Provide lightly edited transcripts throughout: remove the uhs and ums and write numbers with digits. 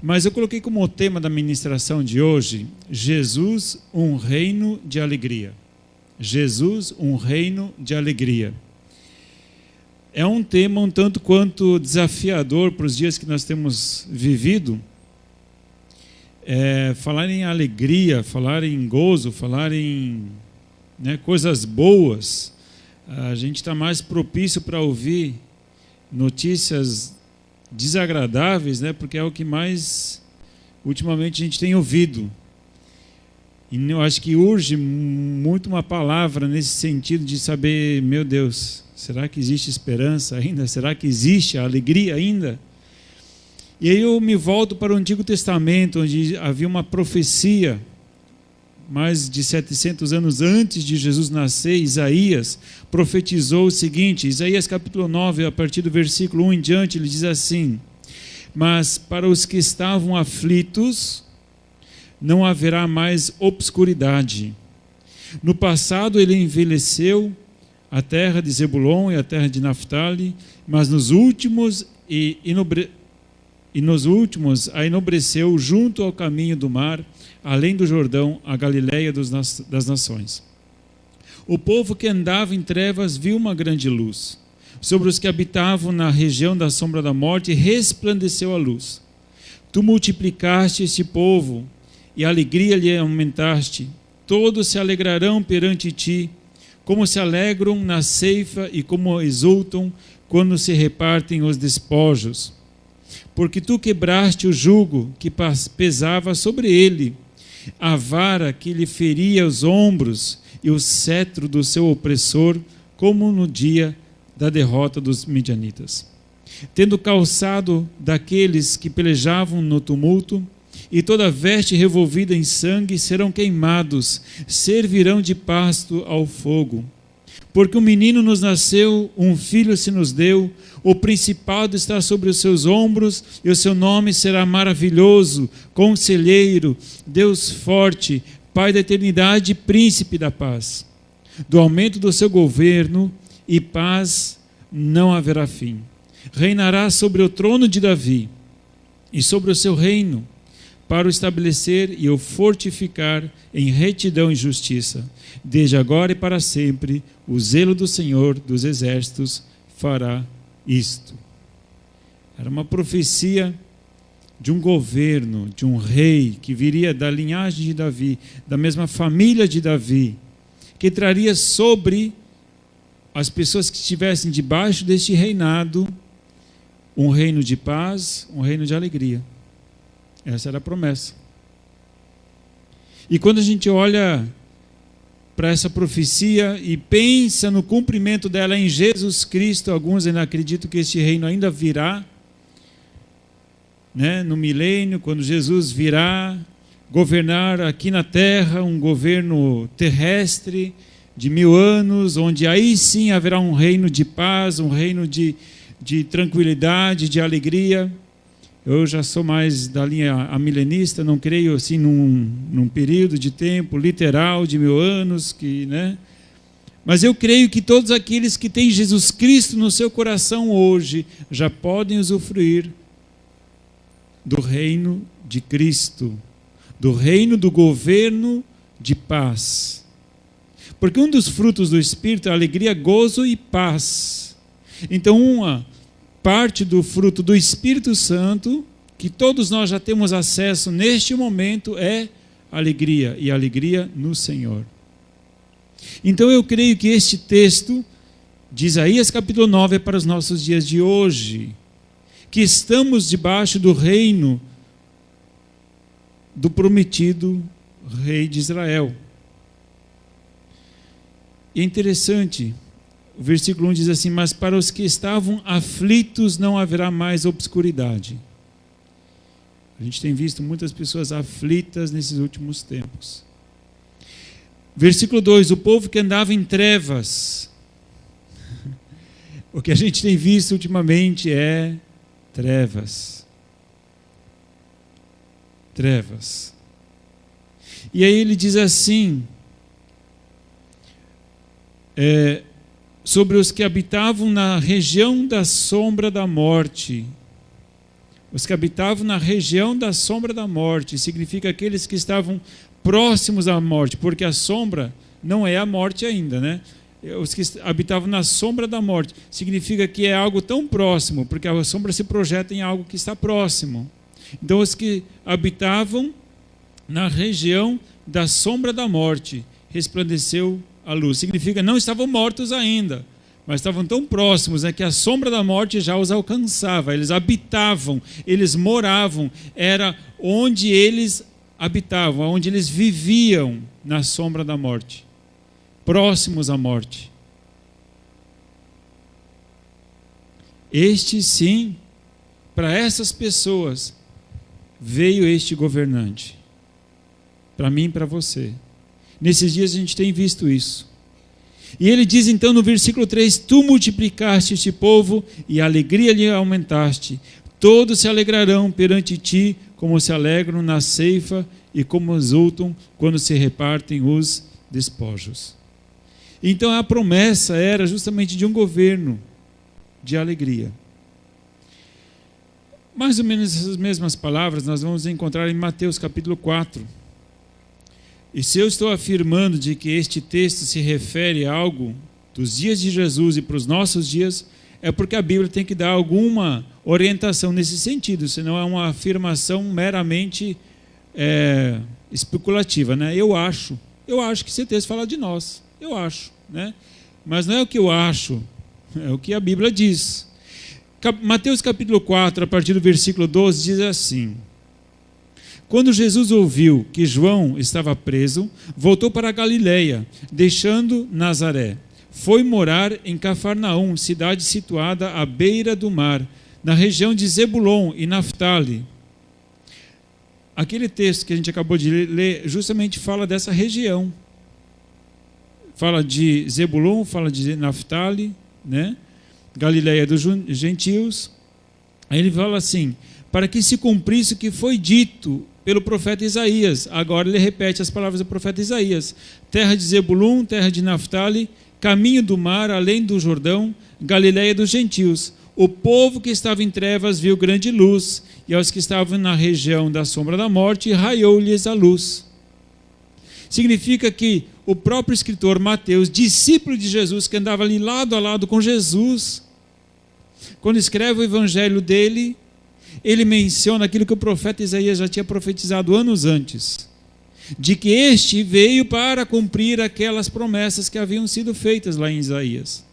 Mas eu coloquei como tema da ministração de hoje, Jesus, um reino de alegria. Jesus, um reino de alegria. É um tema um tanto quanto desafiador para os dias que nós temos vivido. Falar em alegria, falar em gozo, falar em coisas boas. A gente está mais propício para ouvir notícias desagradáveis, porque é o que mais ultimamente a gente tem ouvido. E eu acho que urge muito uma palavra nesse sentido de saber, meu Deus, será que existe esperança ainda? Será que existe a alegria ainda? E aí eu me volto para o Antigo Testamento, onde havia uma profecia, mais de 700 anos antes de Jesus nascer. Isaías profetizou o seguinte, Isaías capítulo 9, a partir do versículo 1 em diante, ele diz assim: mas para os que estavam aflitos, não haverá mais obscuridade. No passado ele envelheceu a terra de Zebulon e a terra de Naftali, mas nos últimos a enobreceu junto ao caminho do mar, além do Jordão, a Galileia das nações. O povo que andava em trevas viu uma grande luz. Sobre os que habitavam na região da sombra da morte, resplandeceu a luz. Tu multiplicaste este povo, e a alegria lhe aumentaste. Todos se alegrarão perante ti, como se alegram na ceifa e como exultam quando se repartem os despojos. Porque tu quebraste o jugo que pesava sobre ele, a vara que lhe feria os ombros e o cetro do seu opressor, como no dia da derrota dos midianitas. Tendo calçado daqueles que pelejavam no tumulto, e toda veste revolvida em sangue serão queimados, servirão de pasto ao fogo. Porque um menino nos nasceu, um filho se nos deu, o principado está sobre os seus ombros, e o seu nome será maravilhoso, conselheiro, Deus forte, Pai da eternidade, príncipe da paz. Do aumento do seu governo e paz não haverá fim. Reinará sobre o trono de Davi e sobre o seu reino, para o estabelecer e o fortificar em retidão e justiça. Desde agora e para sempre, o zelo do Senhor dos exércitos fará isto. Era uma profecia de um governo, de um rei que viria da linhagem de Davi, da mesma família de Davi, que traria sobre as pessoas que estivessem debaixo deste reinado um reino de paz, um reino de alegria. Essa era a promessa. E quando a gente olha para essa profecia e pensa no cumprimento dela em Jesus Cristo, alguns ainda acreditam que este reino ainda virá, no milênio, quando Jesus virá governar aqui na terra, um governo terrestre de 1000 anos, onde aí sim haverá um reino de paz, um reino de tranquilidade, de alegria. Eu já sou mais da linha amilenista, não creio assim num período de tempo literal de 1000 anos, mas eu creio que todos aqueles que têm Jesus Cristo no seu coração hoje já podem usufruir do reino de Cristo, do reino do governo de paz. Porque um dos frutos do Espírito é alegria, gozo e paz. Então uma parte do fruto do Espírito Santo, que todos nós já temos acesso neste momento, é alegria, e alegria no Senhor. Então eu creio que este texto de Isaías capítulo 9 é para os nossos dias de hoje, que estamos debaixo do reino do prometido rei de Israel. E é interessante, o versículo 1 diz assim: mas para os que estavam aflitos não haverá mais obscuridade. A gente tem visto muitas pessoas aflitas nesses últimos tempos. Versículo 2: o povo que andava em trevas. O que a gente tem visto ultimamente é trevas. Trevas. E aí ele diz assim, sobre os que habitavam na região da sombra da morte. Os que habitavam na região da sombra da morte, significa aqueles que estavam próximos à morte, porque a sombra não é a morte ainda, né? Os que habitavam na sombra da morte, significa que é algo tão próximo, porque a sombra se projeta em algo que está próximo. Então, os que habitavam na região da sombra da morte, resplandeceu a luz. Significa não estavam mortos ainda, mas estavam tão próximos, que a sombra da morte já os alcançava. Eles habitavam, eles moravam, era onde eles habitavam, onde eles viviam, na sombra da morte, próximos à morte. Este sim, para essas pessoas, veio este governante. Para mim e para você. Nesses dias a gente tem visto isso. E ele diz então no versículo 3: Tu multiplicaste este povo e a alegria lhe aumentaste. Todos se alegrarão perante ti, como se alegram na ceifa e como exultam quando se repartem os despojos. Então a promessa era justamente de um governo de alegria. Mais ou menos essas mesmas palavras nós vamos encontrar em Mateus capítulo 4. E se eu estou afirmando de que este texto se refere a algo dos dias de Jesus e para os nossos dias, é porque a Bíblia tem que dar alguma orientação nesse sentido, senão é uma afirmação meramente especulativa, né? Eu acho que esse texto fala de nós, eu acho, né? Mas não é o que eu acho, é o que a Bíblia diz. Mateus capítulo 4, a partir do versículo 12, diz assim: Quando Jesus ouviu que João estava preso, voltou para a Galileia, deixando Nazaré. Foi morar em Cafarnaum, cidade situada à beira do mar, na região de Zebulon e Naftali. Aquele texto que a gente acabou de ler justamente fala dessa região. Fala de Zebulon, fala de Naftali, né? Galileia dos gentios. Aí ele fala assim: para que se cumprisse o que foi dito pelo profeta Isaías. Agora ele repete as palavras do profeta Isaías: terra de Zebulun, terra de Naftali, caminho do mar, além do Jordão, Galileia dos gentios. O povo que estava em trevas viu grande luz, e aos que estavam na região da sombra da morte, raiou-lhes a luz. Significa que o próprio escritor Mateus, discípulo de Jesus, que andava ali lado a lado com Jesus, quando escreve o evangelho dele, ele menciona aquilo que o profeta Isaías já tinha profetizado anos antes, de que este veio para cumprir aquelas promessas que haviam sido feitas lá em Isaías.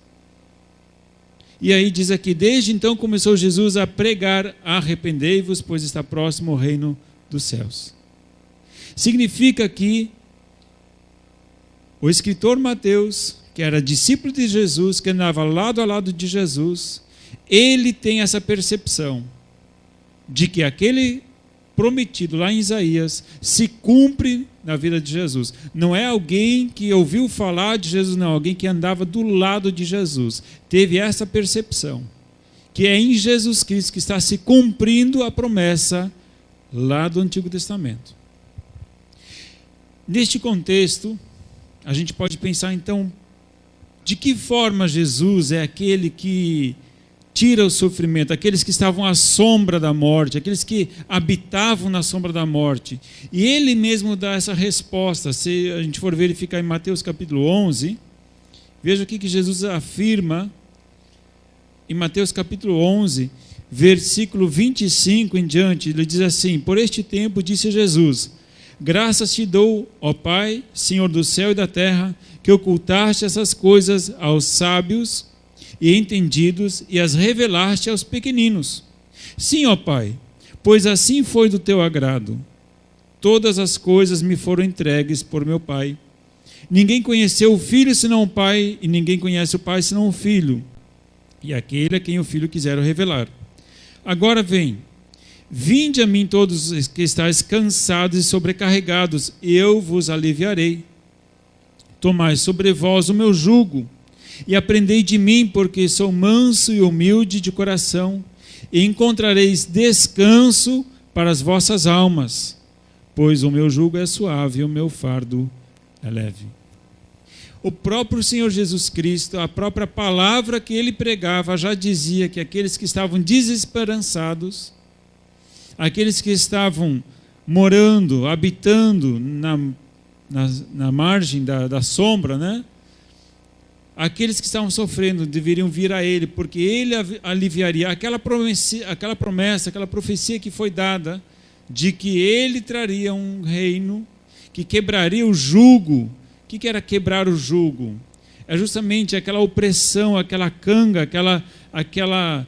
E aí diz aqui: desde então começou Jesus a pregar: arrependei-vos, pois está próximo o reino dos céus. Significa que o escritor Mateus, que era discípulo de Jesus, que andava lado a lado de Jesus, ele tem essa percepção de que aquele prometido lá em Isaías se cumpre na vida de Jesus. Não é alguém que ouviu falar de Jesus, não, alguém que andava do lado de Jesus. Teve essa percepção, que é em Jesus Cristo que está se cumprindo a promessa lá do Antigo Testamento. Neste contexto, a gente pode pensar então, de que forma Jesus é aquele que tira o sofrimento, aqueles que estavam à sombra da morte, aqueles que habitavam na sombra da morte. E ele mesmo dá essa resposta. Se a gente for verificar em Mateus capítulo 11, veja o que Jesus afirma em Mateus capítulo 11, versículo 25 em diante. Ele diz assim: por este tempo disse Jesus: graças te dou, ó Pai, Senhor do céu e da terra, que ocultaste essas coisas aos sábios e entendidos e as revelaste aos pequeninos. Sim, ó Pai, pois assim foi do teu agrado. Todas as coisas me foram entregues por meu Pai. Ninguém conheceu o Filho senão o Pai, e ninguém conhece o Pai senão o Filho, e aquele a quem o Filho quiser revelar. Agora vem, vinde a mim todos os que estáis cansados e sobrecarregados, eu vos aliviarei. Tomai sobre vós o meu jugo, e aprendei de mim, porque sou manso e humilde de coração, e encontrareis descanso para as vossas almas, pois o meu jugo é suave e o meu fardo é leve. O próprio Senhor Jesus Cristo, a própria palavra que ele pregava, já dizia que aqueles que estavam desesperançados, aqueles que estavam morando, habitando na margem da sombra, né? Aqueles que estavam sofrendo deveriam vir a Ele, porque Ele aliviaria aquela promessa, aquela profecia que foi dada, de que Ele traria um reino, que quebraria o jugo. O que era quebrar o jugo? É justamente aquela opressão, aquela canga, aquela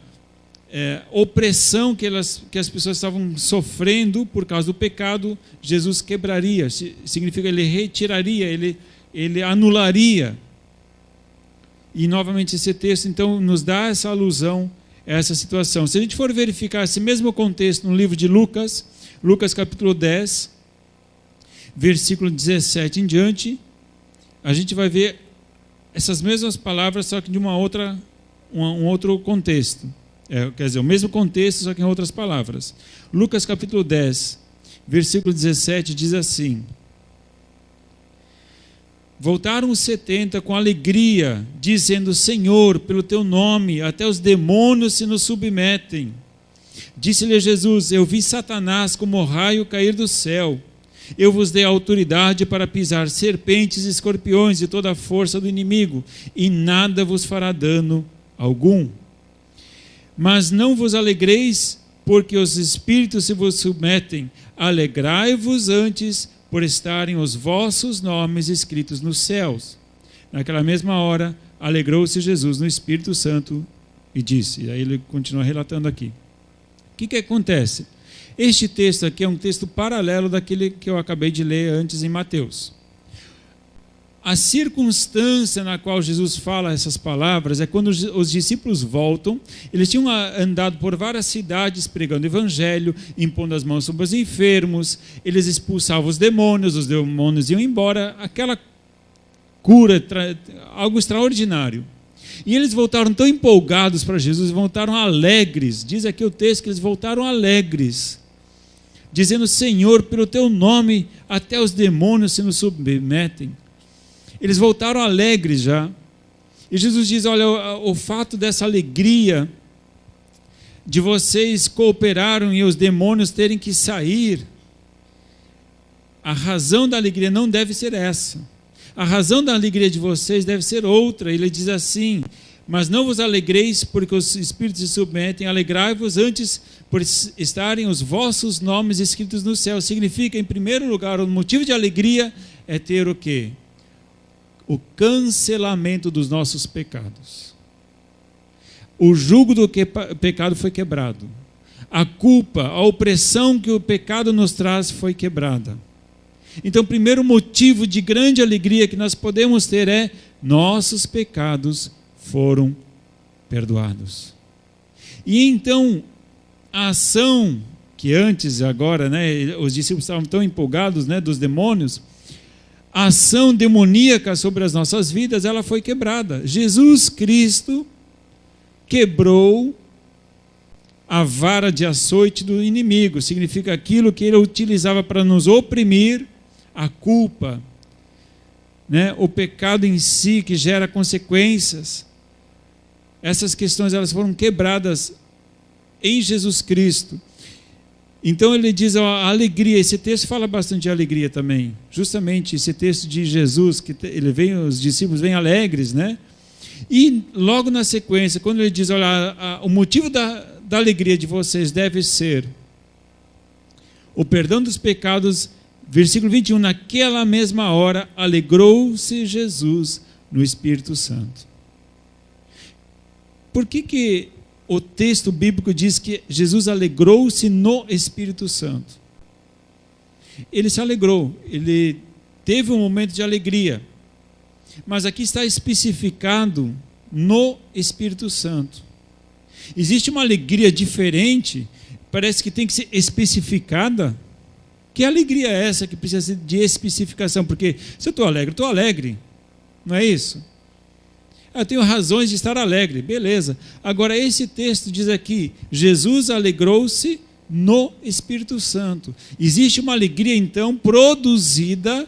opressão que as pessoas estavam sofrendo por causa do pecado. Jesus quebraria, significa Ele retiraria, Ele anularia. E novamente esse texto então nos dá essa alusão a essa situação. Se a gente for verificar esse mesmo contexto no livro de Lucas, Lucas capítulo 10, versículo 17 em diante, a gente vai ver essas mesmas palavras, só que de um outro contexto. Quer dizer, o mesmo contexto, só que em outras palavras. Lucas capítulo 10, versículo 17 diz assim: voltaram os 70 com alegria, dizendo: Senhor, pelo teu nome, até os demônios se nos submetem. Disse-lhe Jesus: eu vi Satanás como raio cair do céu. Eu vos dei autoridade para pisar serpentes e escorpiões e toda a força do inimigo, e nada vos fará dano algum. Mas não vos alegreis, porque os espíritos se vos submetem. Alegrai-vos antes por estarem os vossos nomes escritos nos céus. Naquela mesma hora, alegrou-se Jesus no Espírito Santo e disse, e aí ele continua relatando aqui. O que acontece? Este texto aqui é um texto paralelo daquele que eu acabei de ler antes em Mateus. A circunstância na qual Jesus fala essas palavras é quando os discípulos voltam. Eles tinham andado por várias cidades pregando o evangelho, impondo as mãos sobre os enfermos, eles expulsavam os demônios iam embora, aquela cura, algo extraordinário. E eles voltaram tão empolgados para Jesus, voltaram alegres. Diz aqui o texto que eles voltaram alegres, dizendo: Senhor, pelo teu nome até os demônios se nos submetem. Eles voltaram alegres já. E Jesus diz: olha, o fato dessa alegria de vocês cooperaram e os demônios terem que sair, a razão da alegria não deve ser essa. A razão da alegria de vocês deve ser outra. Ele diz assim: mas não vos alegreis porque os espíritos se submetem, alegrai-vos antes por estarem os vossos nomes escritos no céu. Significa, em primeiro lugar, o motivo de alegria é ter o quê? O cancelamento dos nossos pecados. O jugo do pecado foi quebrado. A culpa, a opressão que o pecado nos traz foi quebrada. Então, o primeiro motivo de grande alegria que nós podemos ter é: nossos pecados foram perdoados. E então, a ação que antes, agora, né, os discípulos estavam tão empolgados, né, dos demônios, a ação demoníaca sobre as nossas vidas, ela foi quebrada. Jesus Cristo quebrou a vara de açoite do inimigo. Significa aquilo que ele utilizava para nos oprimir, a culpa, né? O pecado em si que gera consequências. Essas questões elas foram quebradas em Jesus Cristo. Então ele diz a alegria. Esse texto fala bastante de alegria também. Justamente esse texto de Jesus, que os discípulos vêm alegres, né? E logo na sequência, quando ele diz: olha, o motivo da alegria de vocês deve ser o perdão dos pecados. Versículo 21, naquela mesma hora alegrou-se Jesus no Espírito Santo. Por que o texto bíblico diz que Jesus alegrou-se no Espírito Santo? Ele se alegrou, ele teve um momento de alegria, mas aqui está especificado no Espírito Santo. Existe uma alegria diferente, parece que tem que ser especificada. Que alegria é essa que precisa de especificação? Porque se eu estou alegre, não é isso? Eu tenho razões de estar alegre, beleza. Agora esse texto diz aqui: Jesus alegrou-se no Espírito Santo. Existe uma alegria então produzida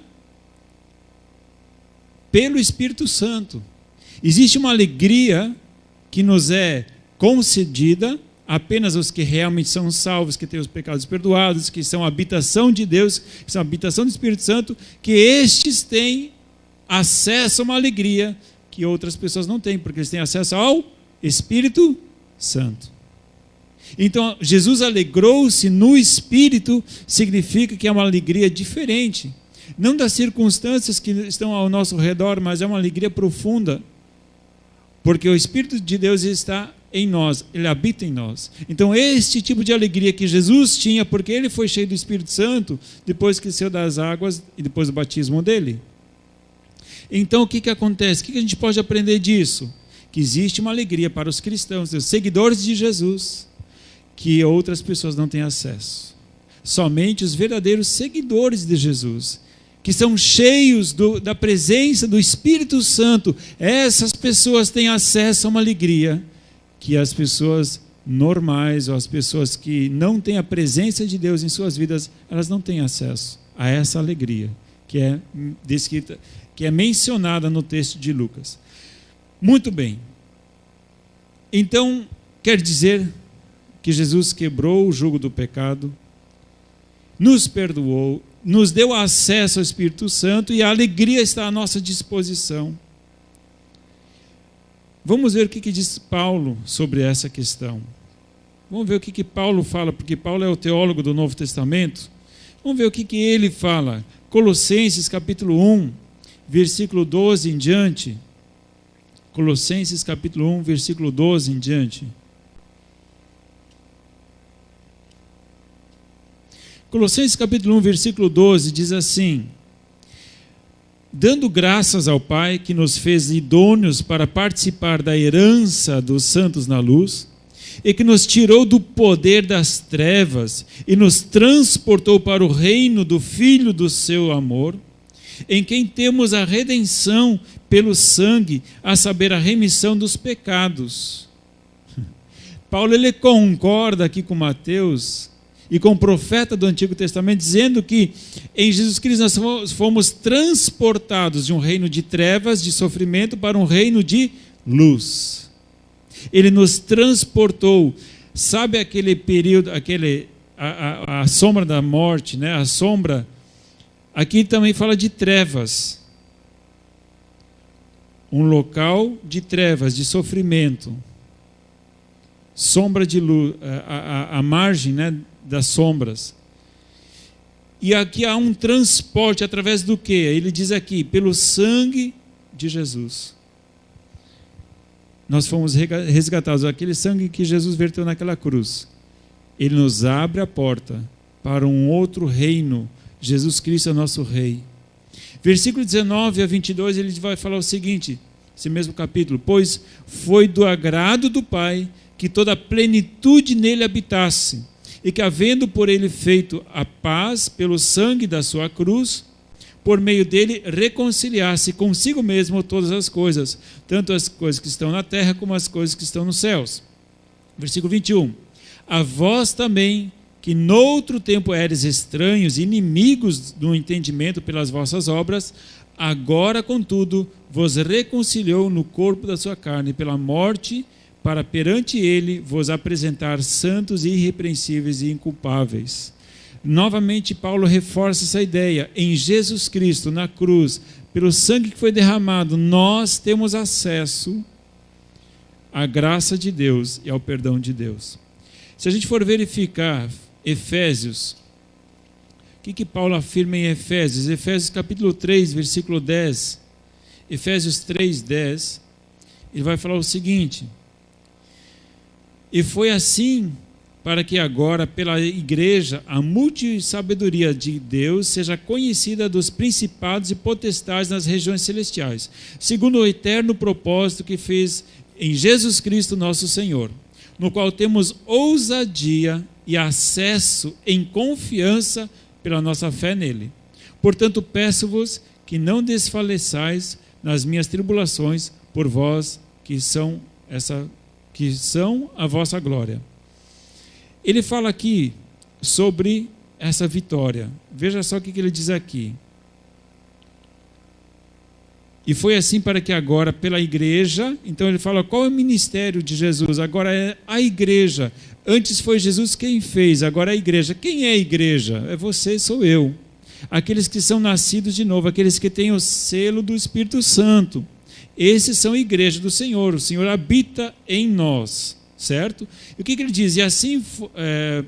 pelo Espírito Santo. Existe uma alegria que nos é concedida apenas os que realmente são salvos, que têm os pecados perdoados, que são a habitação de Deus, que são a habitação do Espírito Santo, que estes têm acesso a uma alegria que outras pessoas não têm, porque eles têm acesso ao Espírito Santo. Então, Jesus alegrou-se no Espírito, significa que é uma alegria diferente, não das circunstâncias que estão ao nosso redor, mas é uma alegria profunda, porque o Espírito de Deus está em nós, Ele habita em nós. Então este tipo de alegria que Jesus tinha, porque Ele foi cheio do Espírito Santo, depois que saiu das águas e depois do batismo dele. Então o que acontece? O que a gente pode aprender disso? Que existe uma alegria para os cristãos, os seguidores de Jesus, que outras pessoas não têm acesso. Somente os verdadeiros seguidores de Jesus, que são cheios da presença do Espírito Santo, essas pessoas têm acesso a uma alegria que as pessoas normais, ou as pessoas que não têm a presença de Deus em suas vidas, elas não têm acesso a essa alegria que é descrita, que é mencionada no texto de Lucas. Muito bem. Então, quer dizer que Jesus quebrou o jugo do pecado, nos perdoou, nos deu acesso ao Espírito Santo e a alegria está à nossa disposição. Vamos ver o que diz Paulo sobre essa questão. Vamos ver o que Paulo fala, porque Paulo é o teólogo do Novo Testamento. Vamos ver o que ele fala. Colossenses capítulo 1, versículo 12 em diante. Colossenses capítulo 1, versículo 12 em diante. Colossenses capítulo 1, versículo 12 diz assim: dando graças ao Pai que nos fez idôneos para participar da herança dos santos na luz, e que nos tirou do poder das trevas e nos transportou para o reino do Filho do seu amor, em quem temos a redenção pelo sangue, a saber, a remissão dos pecados. Paulo ele concorda aqui com Mateus e com o profeta do Antigo Testamento, dizendo que em Jesus Cristo nós fomos transportados de um reino de trevas, de sofrimento, para um reino de luz. Ele nos transportou. Sabe aquele período, a sombra da morte, né? A sombra, aqui também fala de trevas. Um local de trevas, de sofrimento. Sombra de luz, a margem, né, das sombras. E aqui há um transporte através do quê? Ele diz aqui, pelo sangue de Jesus. Nós fomos resgatados, aquele sangue que Jesus verteu naquela cruz. Ele nos abre a porta para um outro reino. Jesus Cristo é nosso Rei. Versículo 19 a 22, ele vai falar o seguinte, esse mesmo capítulo: pois foi do agrado do Pai que toda a plenitude nele habitasse, e que, havendo por ele feito a paz pelo sangue da sua cruz, por meio dele reconciliasse consigo mesmo todas as coisas, tanto as coisas que estão na terra como as coisas que estão nos céus. Versículo 21. A vós também, que noutro tempo eres estranhos, inimigos do entendimento pelas vossas obras, agora, contudo, vos reconciliou no corpo da sua carne pela morte, para perante ele vos apresentar santos e irrepreensíveis e inculpáveis. Novamente Paulo reforça essa ideia. Em Jesus Cristo, na cruz, pelo sangue que foi derramado, nós temos acesso à graça de Deus e ao perdão de Deus. Se a gente for verificar Efésios, o que Paulo afirma em Efésios? Efésios capítulo 3, versículo 10. Efésios 3, 10. Ele vai falar o seguinte: e foi assim para que agora, pela igreja, a multissabedoria de Deus seja conhecida dos principados e potestades nas regiões celestiais, segundo o eterno propósito que fez em Jesus Cristo nosso Senhor, no qual temos ousadia e acesso em confiança pela nossa fé nele. Portanto, peço-vos que não desfaleçais nas minhas tribulações por vós, que são a vossa glória. Ele fala aqui sobre essa vitória. Veja só o que ele diz aqui. E foi assim para que agora, pela igreja, então ele fala qual é o ministério de Jesus? Agora é a igreja, Antes foi Jesus quem fez, agora é a igreja. Quem é a igreja? É você, sou eu. Aqueles que são nascidos de novo, aqueles que têm o selo do Espírito Santo. Esses são a igreja do Senhor. O Senhor habita em nós, certo? E o que ele diz? E assim,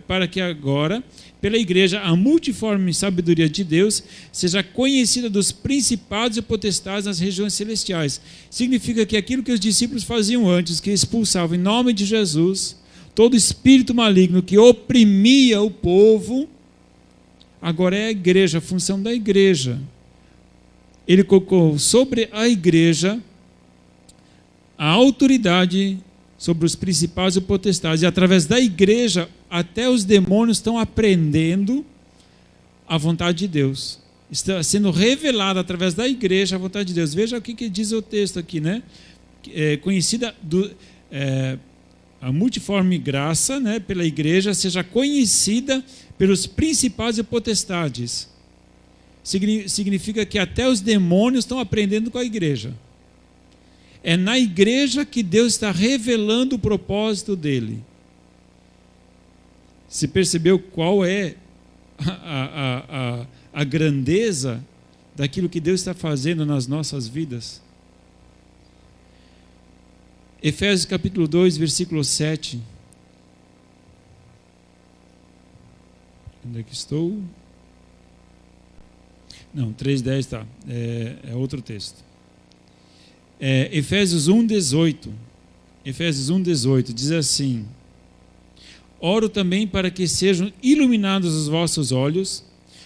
para que agora, pela igreja, a multiforme sabedoria de Deus seja conhecida dos principados e potestades nas regiões celestiais. Significa que aquilo que os discípulos faziam antes, que expulsavam em nome de Jesus todo espírito maligno que oprimia o povo, agora é a igreja, a função da igreja. Ele colocou sobre a igreja a autoridade sobre os principados e potestades. E através da igreja, até os demônios estão aprendendo a vontade de Deus. Está sendo revelada através da igreja a vontade de Deus. Veja o que diz o texto aqui, né? Conhecida a multiforme graça, né, pela igreja, seja conhecida pelos principados e potestades. Significa que até os demônios estão aprendendo com a igreja. É na igreja que Deus está revelando o propósito dele. Você percebeu qual é a grandeza daquilo que Deus está fazendo nas nossas vidas? Efésios capítulo 2, versículo 7. Onde é que estou? Não, 3:10 está. É outro texto. Efésios 1:18. Efésios 1:18 diz assim: oro também para que sejam iluminados os vossos olhos,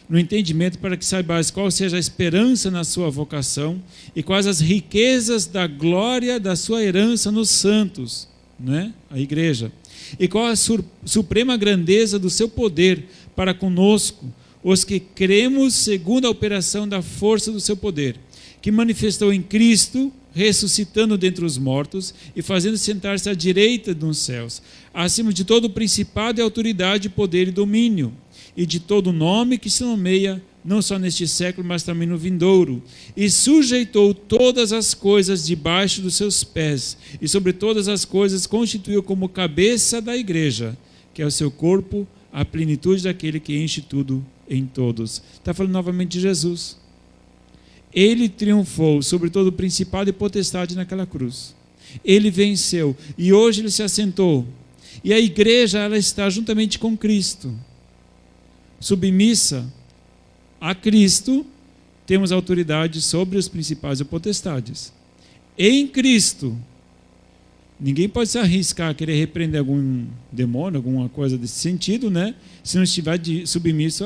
no entendimento, para que saibais qual seja a esperança na sua vocação e quais as riquezas da glória da sua herança nos santos, né? A igreja, e qual a suprema grandeza do seu poder para conosco, os que cremos segundo a operação da força do seu poder, que manifestou em Cristo, ressuscitando dentre os mortos e fazendo sentar-se à direita nos céus, acima de todo principado e autoridade, poder e domínio, e de todo nome que se nomeia, não só neste século, mas também no vindouro, e sujeitou todas as coisas debaixo dos seus pés, e sobre todas as coisas constituiu como cabeça da igreja, que é o seu corpo, a plenitude daquele que enche tudo em todos. Está falando novamente de Jesus. Ele triunfou sobre todo o principado e potestade naquela cruz. Ele venceu, e hoje ele se assentou. E a igreja, ela está juntamente com Cristo, submissa a Cristo. Temos autoridade sobre os principados e potestades. Em Cristo, ninguém pode se arriscar a querer repreender algum demônio, alguma coisa desse sentido, né? Se não estiver submisso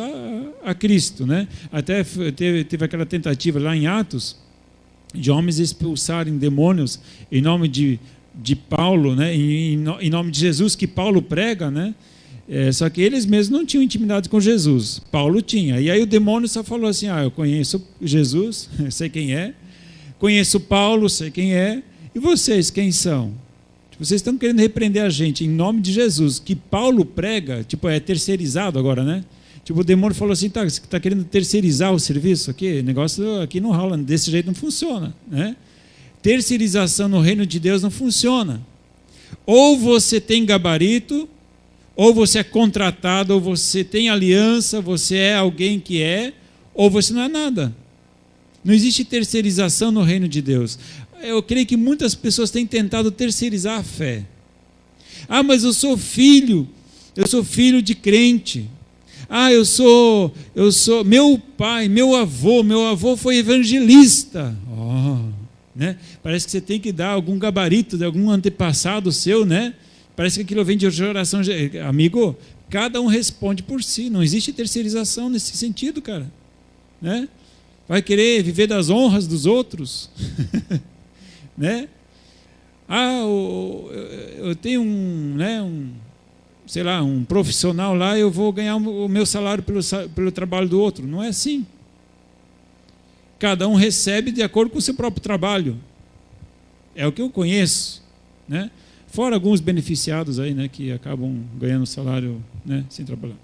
a Cristo, né? Até teve aquela tentativa lá em Atos de homens expulsarem demônios em nome de Paulo, né? Em nome de Jesus, que Paulo prega, né? Só que eles mesmos não tinham intimidade com Jesus. Paulo tinha. E aí o demônio só falou assim: eu conheço Jesus, sei quem é. Conheço Paulo, sei quem é. E vocês, quem são? Vocês estão querendo repreender a gente em nome de Jesus, que Paulo prega, é terceirizado agora, né? O demônio falou assim: você está querendo terceirizar o serviço aqui? O negócio aqui não rola, desse jeito não funciona, né? Terceirização no reino de Deus não funciona. Ou você tem gabarito, ou você é contratado, ou você tem aliança, você é alguém que ou você não é nada. Não existe terceirização no reino de Deus. Eu creio que muitas pessoas têm tentado terceirizar a fé. Mas eu sou filho de crente. Eu sou meu pai, meu avô foi evangelista. Né? Parece que você tem que dar algum gabarito de algum antepassado seu, né? Parece que aquilo vem de oração. Amigo, cada um responde por si. Não existe terceirização nesse sentido, cara. Né? Vai querer viver das honras dos outros? Né? Eu tenho um profissional lá, eu vou ganhar o meu salário pelo trabalho do outro. Não é assim. Cada um recebe de acordo com o seu próprio trabalho. É o que eu conheço, né? Fora alguns beneficiados aí, né, que acabam ganhando salário, né, sem trabalhar.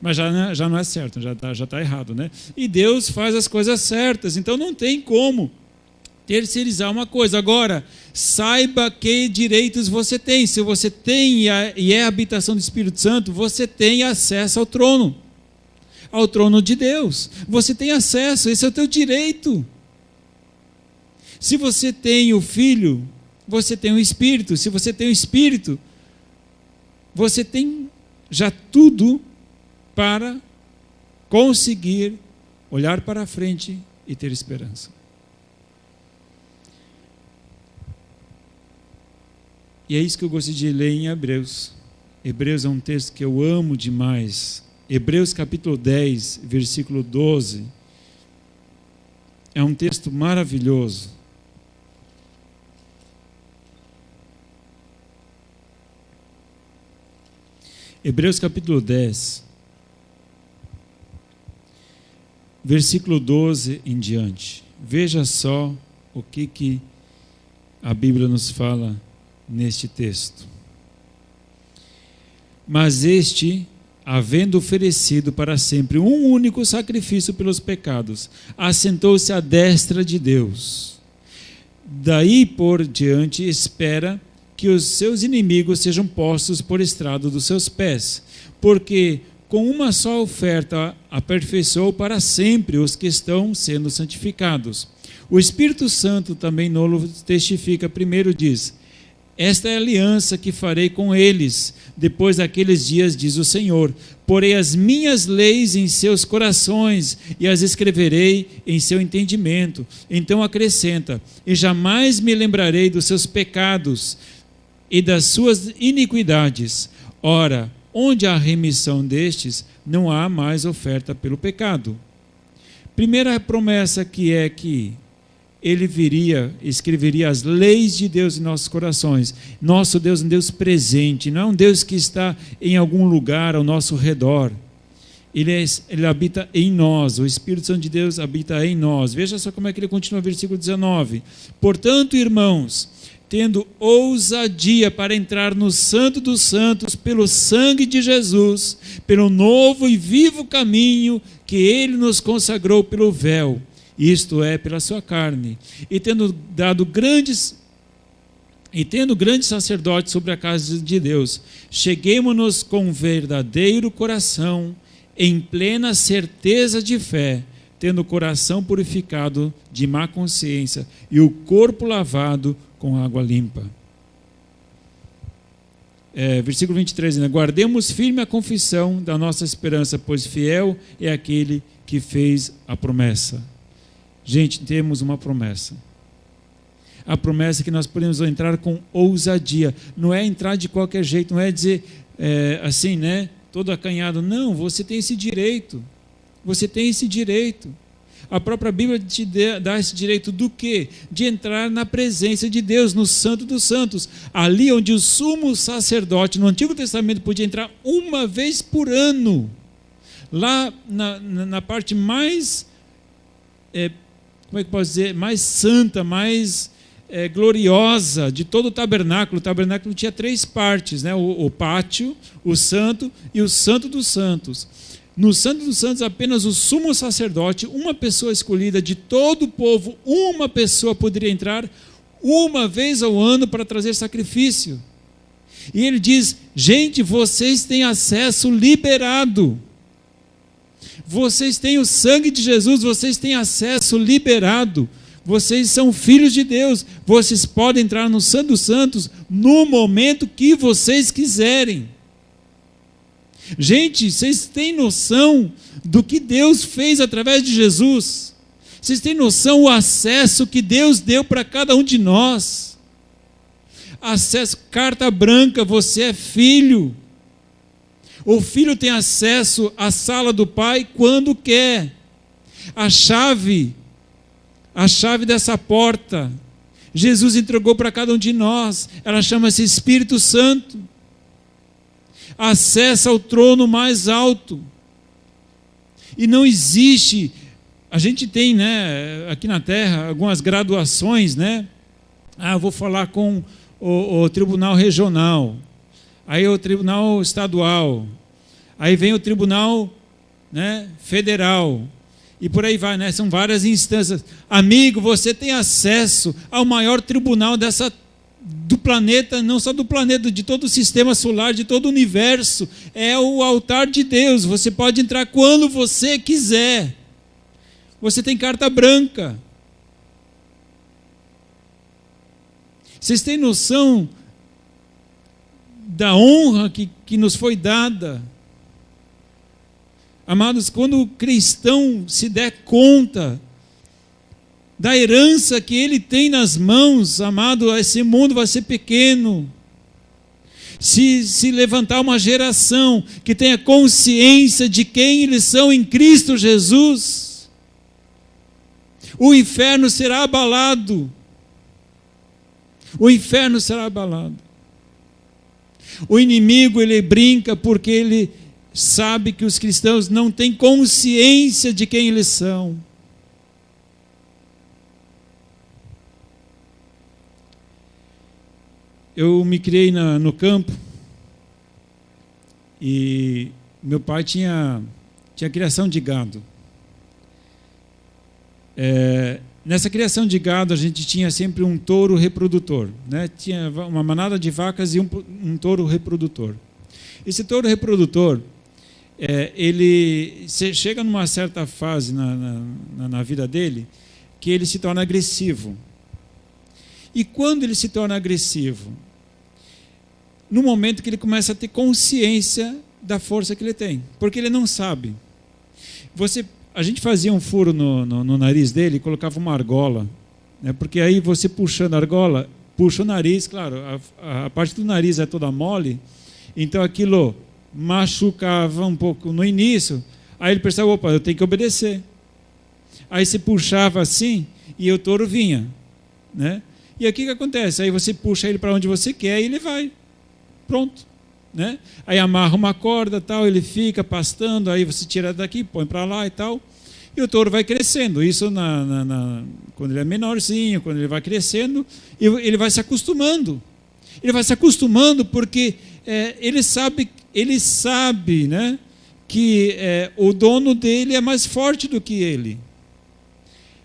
Mas já não é certo, já está errado, né? E Deus faz as coisas certas, então não tem como terceirizar uma coisa. Agora, saiba que direitos você tem. Se você tem e é a habitação do Espírito Santo, você tem acesso ao trono de Deus. Você tem acesso, esse é o teu direito. Se você tem o Filho, você tem o Espírito. Se você tem o Espírito, você tem já tudo para conseguir olhar para a frente e ter esperança. E é isso que eu gosto de ler em Hebreus. Hebreus é um texto que eu amo demais. Hebreus capítulo 10, versículo 12. É um texto maravilhoso. Hebreus capítulo 10, versículo 12 em diante. Veja só o que a Bíblia nos fala neste texto. Mas este, havendo oferecido para sempre um único sacrifício pelos pecados, assentou-se à destra de Deus. Daí por diante espera que os seus inimigos sejam postos por estrado dos seus pés, porque com uma só oferta aperfeiçoou para sempre os que estão sendo santificados. O Espírito Santo também nolo testifica. Primeiro diz: esta é a aliança que farei com eles depois daqueles dias, diz o Senhor. Porei as minhas leis em seus corações e as escreverei em seu entendimento. Então acrescenta: e jamais me lembrarei dos seus pecados e das suas iniquidades. Ora, onde há remissão destes, não há mais oferta pelo pecado. Primeira promessa que é que ele viria, escreveria as leis de Deus em nossos corações. Nosso Deus é um Deus presente, não é um Deus que está em algum lugar ao nosso redor. Ele habita em nós, o Espírito Santo de Deus habita em nós. Veja só como é que ele continua, versículo 19. Portanto, irmãos, tendo ousadia para entrar no Santo dos Santos pelo sangue de Jesus, pelo novo e vivo caminho que ele nos consagrou pelo véu, isto é, pela sua carne, e tendo grande sacerdote sobre a casa de Deus, cheguemo-nos com verdadeiro coração, em plena certeza de fé, tendo o coração purificado de má consciência e o corpo lavado com água limpa. Versículo 23, né? Guardemos firme a confissão da nossa esperança, pois fiel é aquele que fez a promessa. Gente, temos uma promessa. A promessa é que nós podemos entrar com ousadia. Não é entrar de qualquer jeito, não é dizer assim, né? Todo acanhado. Não, você tem esse direito. Você tem esse direito. A própria Bíblia te dá esse direito do quê? De entrar na presença de Deus, no Santo dos Santos. Ali onde o sumo sacerdote, no Antigo Testamento, podia entrar uma vez por ano. Lá na parte mais, como é que posso dizer? Mais santa, mais gloriosa de todo o tabernáculo. O tabernáculo tinha 3 partes, né? O pátio, o santo e o Santo dos Santos. No Santo dos Santos, apenas o sumo sacerdote, uma pessoa escolhida de todo o povo, uma pessoa poderia entrar uma vez ao ano para trazer sacrifício. E ele diz: gente, vocês têm acesso liberado. Vocês têm o sangue de Jesus, vocês têm acesso liberado. Vocês são filhos de Deus. Vocês podem entrar no Santo dos Santos no momento que vocês quiserem. Gente, vocês têm noção do que Deus fez através de Jesus? Vocês têm noção do acesso que Deus deu para cada um de nós? Acesso, carta branca, você é filho. O filho tem acesso à sala do pai quando quer. A chave dessa porta, Jesus entregou para cada um de nós. Ela chama-se Espírito Santo. Acessa ao trono mais alto. E não existe, a gente tem, né, aqui na terra, algumas graduações, né? Vou falar com o tribunal regional, aí o tribunal estadual, aí vem o tribunal, né, federal. E por aí vai, né? São várias instâncias. Amigo, você tem acesso ao maior tribunal do planeta, não só do planeta, de todo o sistema solar, de todo o universo. É o altar de Deus. Você pode entrar quando você quiser. Você tem carta branca. Vocês têm noção da honra que nos foi dada? Amados, quando o cristão se der conta da herança que ele tem nas mãos, amado, esse mundo vai ser pequeno. Se levantar uma geração que tenha consciência de quem eles são em Cristo Jesus, o inferno será abalado. O inferno será abalado. O inimigo, ele brinca porque ele sabe que os cristãos não têm consciência de quem eles são. Eu me criei no campo e meu pai tinha criação de gado. Nessa criação de gado a gente tinha sempre um touro reprodutor, né? Tinha uma manada de vacas e um touro reprodutor. Esse touro reprodutor, ele chega numa certa fase na vida dele que ele se torna agressivo. E quando ele se torna agressivo? No momento que ele começa a ter consciência da força que ele tem, porque ele não sabe. A gente fazia um furo no nariz dele e colocava uma argola, né? Porque aí você puxando a argola, puxa o nariz, claro, a parte do nariz é toda mole, então aquilo machucava um pouco no início, aí ele pensava, opa, eu tenho que obedecer. Aí você puxava assim e o touro vinha, né? E aí o que acontece? Aí você puxa ele para onde você quer e ele vai. Pronto, né? Aí amarra uma corda, tal, ele fica pastando, aí você tira daqui, põe para lá e tal, e o touro vai crescendo. Isso quando ele é menorzinho, quando ele vai crescendo, ele vai se acostumando. Ele vai se acostumando porque ele sabe, né, que o dono dele é mais forte do que ele.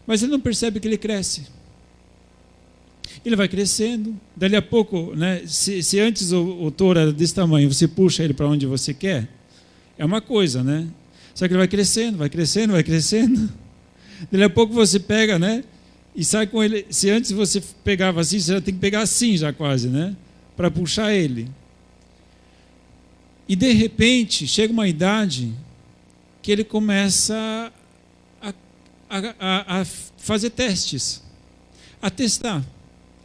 Mas ele não percebe que ele cresce. Ele vai crescendo, dali a pouco, né, se antes o touro era desse tamanho, você puxa ele para onde você quer, é uma coisa, né? Só que ele vai crescendo, vai crescendo, vai crescendo. Dali a pouco você pega, né, e sai com ele. Se antes você pegava assim, você já tem que pegar assim já quase, né, para puxar ele. E de repente, chega uma idade que ele começa a fazer testes, a testar.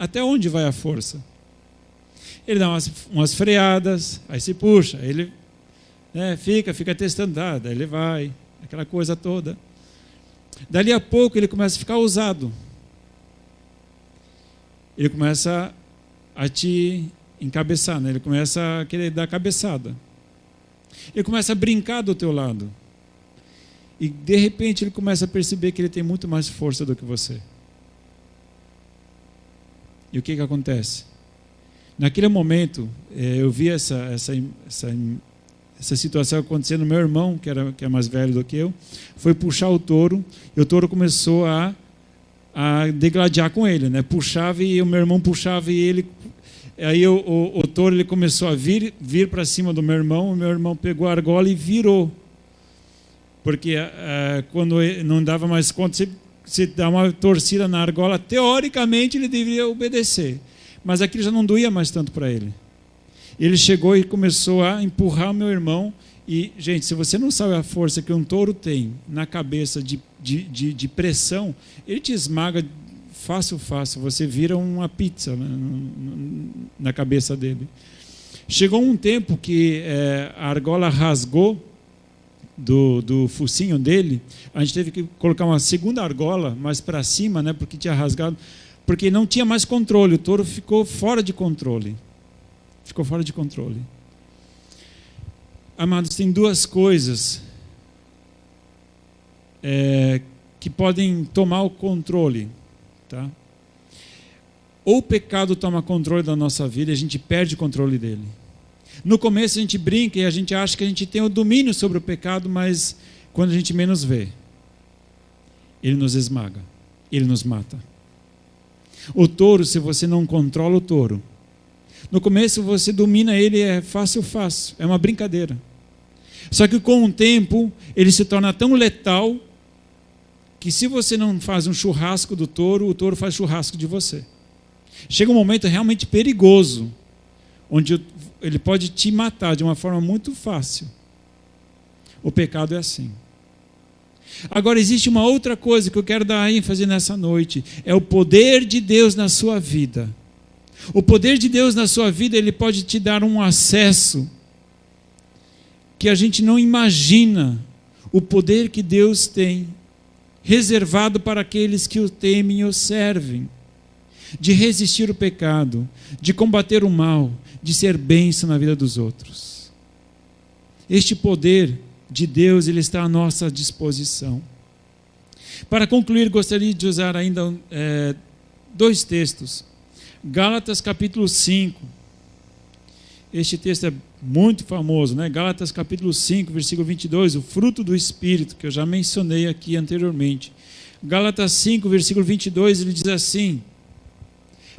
Até onde vai a força? Ele dá umas freadas, aí se puxa, ele fica testando, daí ele vai, aquela coisa toda. Dali a pouco ele começa a ficar ousado. Ele começa a te encabeçar, né? Ele começa a querer dar cabeçada. Ele começa a brincar do teu lado. E de repente ele começa a perceber que ele tem muito mais força do que você. E o que acontece? Naquele momento, eu vi essa situação acontecendo. Meu irmão, que é mais velho do que eu, foi puxar o touro, e o touro começou a degladiar com ele, né? Puxava e o meu irmão puxava e ele... Aí o touro ele começou a vir para cima do meu irmão, o meu irmão pegou a argola e virou. Porque quando não dava mais conta, se dá uma torcida na argola, teoricamente ele deveria obedecer. Mas aquilo já não doía mais tanto para ele. Ele chegou e começou a empurrar o meu irmão. E, gente, se você não sabe a força que um touro tem na cabeça de pressão, ele te esmaga fácil. Você vira uma pizza, né, na cabeça dele. Chegou um tempo que a argola rasgou do focinho dele. A gente teve que colocar uma segunda argola mais para cima, né, porque tinha rasgado, porque não tinha mais controle. O touro ficou fora de controle. Amados, tem duas coisas que podem tomar o controle, tá? Ou o pecado toma controle da nossa vida e a gente perde o controle dele. No começo a gente brinca e a gente acha que a gente tem o domínio sobre o pecado, mas quando a gente menos vê. ele nos esmaga, ele nos mata. O touro, se você não controla o touro, no começo você domina ele, é fácil, é uma brincadeira. Só que com o tempo, ele se torna tão letal, que se você não faz um churrasco do touro, o touro faz churrasco de você. Chega um momento realmente perigoso, onde ele pode te matar de uma forma muito fácil. O pecado é assim. Agora existe uma outra coisa que eu quero dar ênfase nessa noite, é o poder de Deus na sua vida. O poder de Deus na sua vida, ele pode te dar um acesso que a gente não imagina, o poder que Deus tem reservado para aqueles que o temem e o servem, de resistir o pecado, de combater o mal, de ser bênção na vida dos outros. Este poder de Deus, ele está à nossa disposição. Para concluir, gostaria de usar ainda 2 textos. Gálatas capítulo 5. Este texto é muito famoso, né? Gálatas capítulo 5, versículo 22, o fruto do Espírito, que eu já mencionei aqui anteriormente. Gálatas 5, versículo 22, ele diz assim: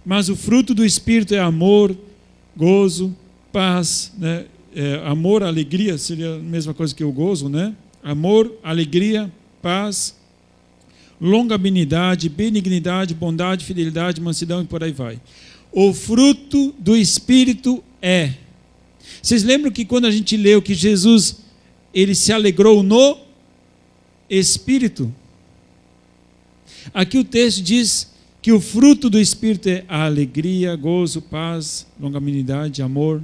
mas o fruto do Espírito é amor, gozo, paz, né? Amor, alegria, seria a mesma coisa que o gozo, né? Amor, alegria, paz, longanimidade, benignidade, bondade, fidelidade, mansidão e por aí vai. O fruto do Espírito é. Vocês lembram que quando a gente leu que Jesus, ele se alegrou no Espírito? Aqui o texto diz que o fruto do Espírito é a alegria, gozo, paz, longanimidade, amor.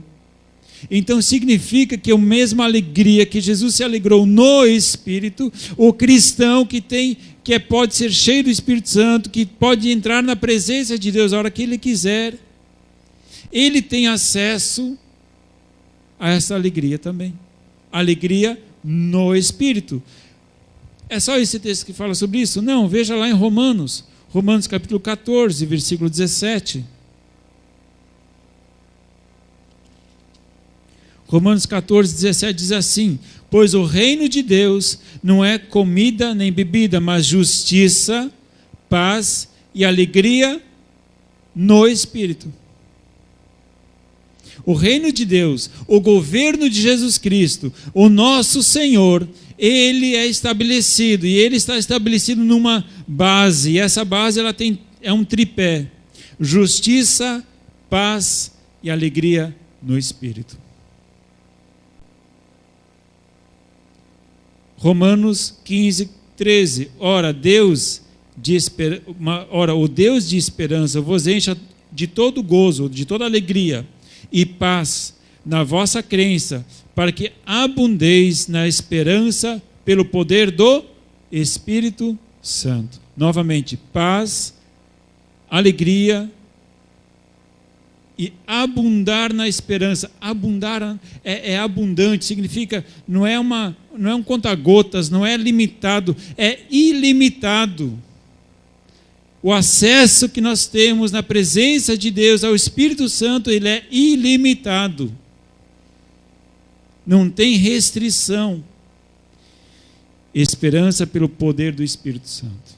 Então significa que a mesma alegria que Jesus se alegrou no Espírito, o cristão que pode ser cheio do Espírito Santo, que pode entrar na presença de Deus a hora que ele quiser, ele tem acesso a essa alegria também. Alegria no Espírito. É só esse texto que fala sobre isso? Não, veja lá em Romanos capítulo 14, versículo 17. Romanos 14, 17 diz assim: pois o reino de Deus não é comida nem bebida, mas justiça, paz e alegria no Espírito. O reino de Deus, o governo de Jesus Cristo, o nosso Senhor, ele é estabelecido, e ele está estabelecido numa base, e essa base é um tripé: justiça, paz e alegria no Espírito. Romanos 15, 13. Ora, o Deus de esperança vos encha de todo gozo, de toda alegria e paz na vossa crença, para que abundeis na esperança pelo poder do Espírito Santo. Novamente, paz, alegria e abundar na esperança. Abundar é abundante, significa não é um conta-gotas, não é limitado, é ilimitado. O acesso que nós temos na presença de Deus ao Espírito Santo, ele é ilimitado. Não tem restrição. Esperança pelo poder do Espírito Santo.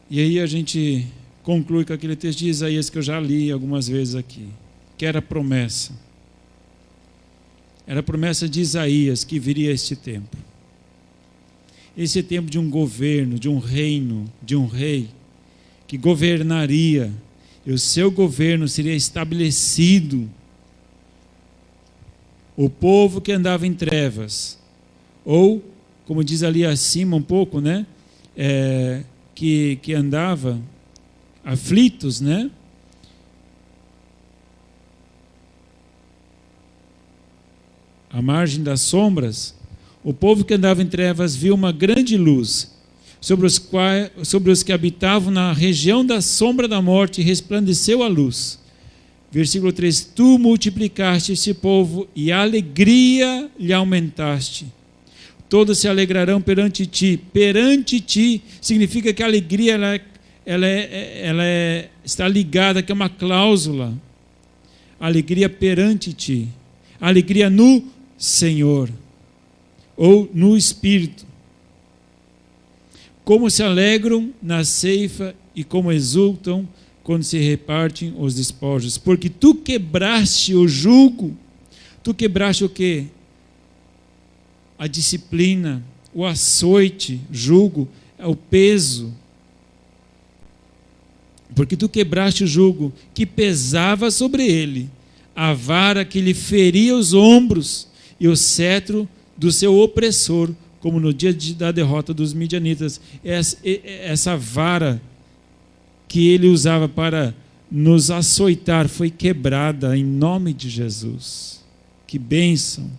E aí a gente conclui com aquele texto de Isaías que eu já li algumas vezes aqui, que era promessa. Era a promessa de Isaías que viria este tempo. Esse tempo de um governo, de um reino, de um rei, que governaria, e o seu governo seria estabelecido. O povo que andava em trevas, ou, como diz ali acima um pouco, né? Que andava aflitos, né? À margem das sombras, o povo que andava em trevas viu uma grande luz, sobre os que habitavam na região da sombra da morte resplandeceu a luz. Versículo 3: tu multiplicaste este povo e a alegria lhe aumentaste. Todos se alegrarão perante ti. Perante ti significa que a alegria está ligada, que é uma cláusula. Alegria perante ti. Alegria no Senhor. ou no espírito. Como se alegram na ceifa e como exultam quando se repartem os despojos. Porque tu quebraste o jugo. Tu quebraste o quê? A disciplina, o açoite, jugo, é o peso. Porque tu quebraste o jugo que pesava sobre ele, a vara que lhe feria os ombros e o cetro do seu opressor, como no dia da derrota dos midianitas. Essa vara que ele usava para nos açoitar foi quebrada em nome de Jesus. Que bênção!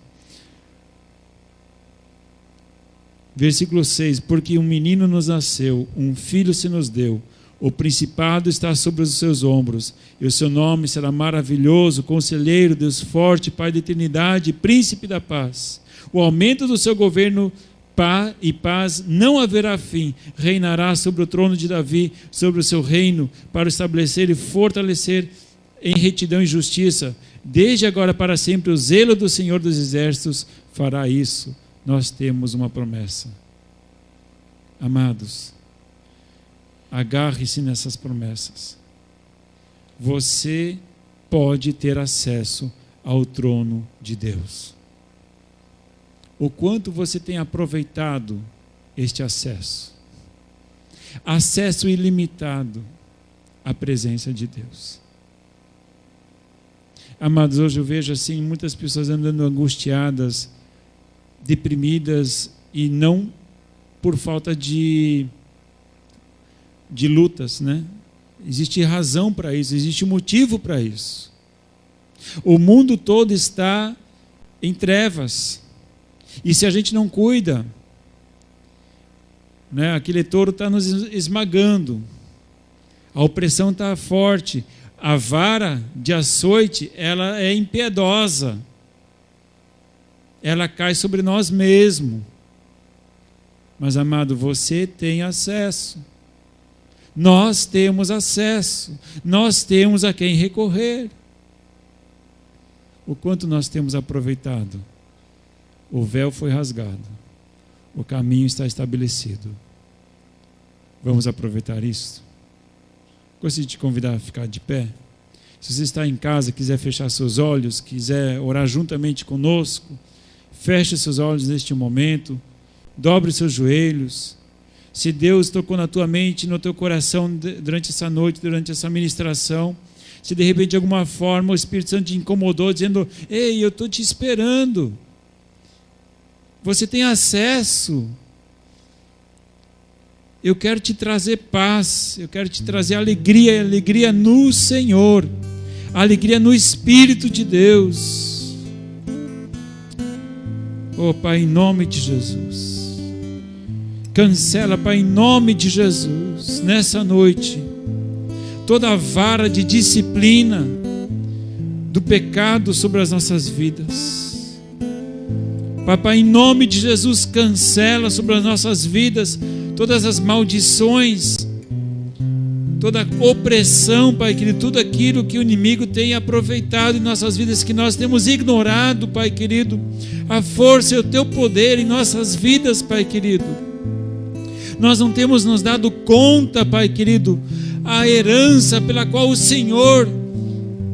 Versículo 6: porque um menino nos nasceu, um filho se nos deu, o principado está sobre os seus ombros, e o seu nome será maravilhoso, conselheiro, Deus forte, Pai da eternidade, príncipe da paz. O aumento do seu governo e paz não haverá fim, reinará sobre o trono de Davi, sobre o seu reino, para estabelecer e fortalecer em retidão e justiça, desde agora para sempre. O zelo do Senhor dos Exércitos fará isso. Nós temos uma promessa. Amados, agarre-se nessas promessas. Você pode ter acesso ao trono de Deus. O quanto você tem aproveitado este acesso? Acesso ilimitado à presença de Deus. Amados, hoje eu vejo assim muitas pessoas andando angustiadas, deprimidas, e não por falta de lutas, né? Existe razão para isso, existe motivo para isso. O mundo todo está em trevas, e se a gente não cuida, né, aquele touro está nos esmagando, a opressão está forte, a vara de açoite, ela é impiedosa, ela cai sobre nós mesmos. Mas, amado, você tem acesso. Nós temos acesso. Nós temos a quem recorrer. O quanto nós temos aproveitado? O véu foi rasgado. O caminho está estabelecido. Vamos aproveitar isso? Gostaria de te convidar a ficar de pé. Se você está em casa, quiser fechar seus olhos, quiser orar juntamente conosco, feche seus olhos neste momento, dobre seus joelhos. Se Deus tocou na tua mente, no teu coração durante essa noite, durante essa ministração, se de repente de alguma forma o Espírito Santo te incomodou, dizendo: ei, eu estou te esperando, você tem acesso, eu quero te trazer paz, eu quero te trazer alegria, alegria no Senhor, alegria no Espírito de Deus. Oh, Pai, em nome de Jesus, cancela, Pai, em nome de Jesus, nessa noite, toda a vara de disciplina do pecado sobre as nossas vidas. Pai, em nome de Jesus, cancela sobre as nossas vidas todas as maldições, toda a opressão, Pai querido, tudo aquilo que o inimigo tem aproveitado em nossas vidas, que nós temos ignorado, Pai querido, a força e o Teu poder em nossas vidas, Pai querido. Nós não temos nos dado conta, Pai querido, a herança pela qual o Senhor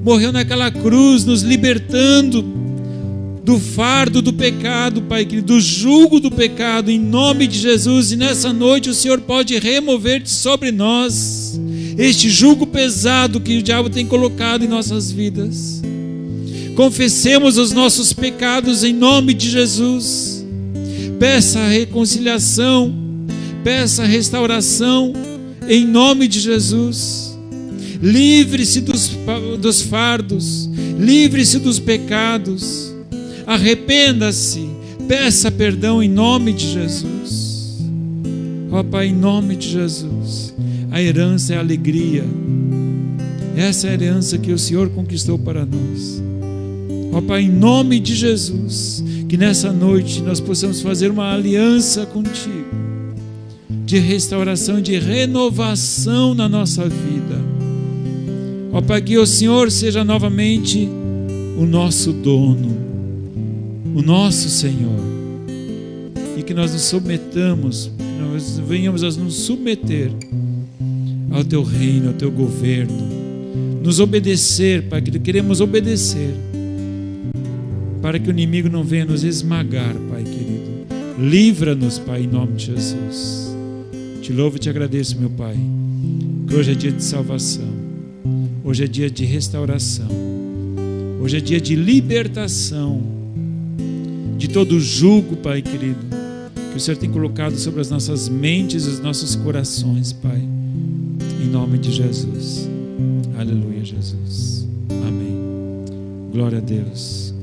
morreu naquela cruz, nos libertando do fardo do pecado, Pai querido, do jugo do pecado, em nome de Jesus. E nessa noite o Senhor pode remover de sobre nós este jugo pesado que o diabo tem colocado em nossas vidas. Confessemos os nossos pecados em nome de Jesus. Peça a reconciliação, peça a restauração em nome de Jesus. Livre-se dos fardos, livre-se dos pecados. Arrependa-se, peça perdão em nome de Jesus. Ó Pai, em nome de Jesus, a herança é a alegria. Essa é a herança que o Senhor conquistou para nós. Ó Pai, em nome de Jesus, que nessa noite nós possamos fazer uma aliança contigo, de restauração, de renovação na nossa vida. Ó Pai, que o Senhor seja novamente o nosso dono, o nosso Senhor. e que nós nos submetamos, que nós venhamos a nos submeter ao Teu reino, ao Teu governo, nos obedecer, Pai, que queremos obedecer, para que o inimigo não venha nos esmagar, Pai querido. Livra-nos, Pai, em nome de Jesus. Te louvo e te agradeço, meu Pai, que hoje é dia de salvação, hoje é dia de restauração, hoje é dia de libertação de todo jugo, Pai querido, que o Senhor tem colocado sobre as nossas mentes e os nossos corações, Pai, em nome de Jesus. Aleluia, Jesus. Amém. Glória a Deus.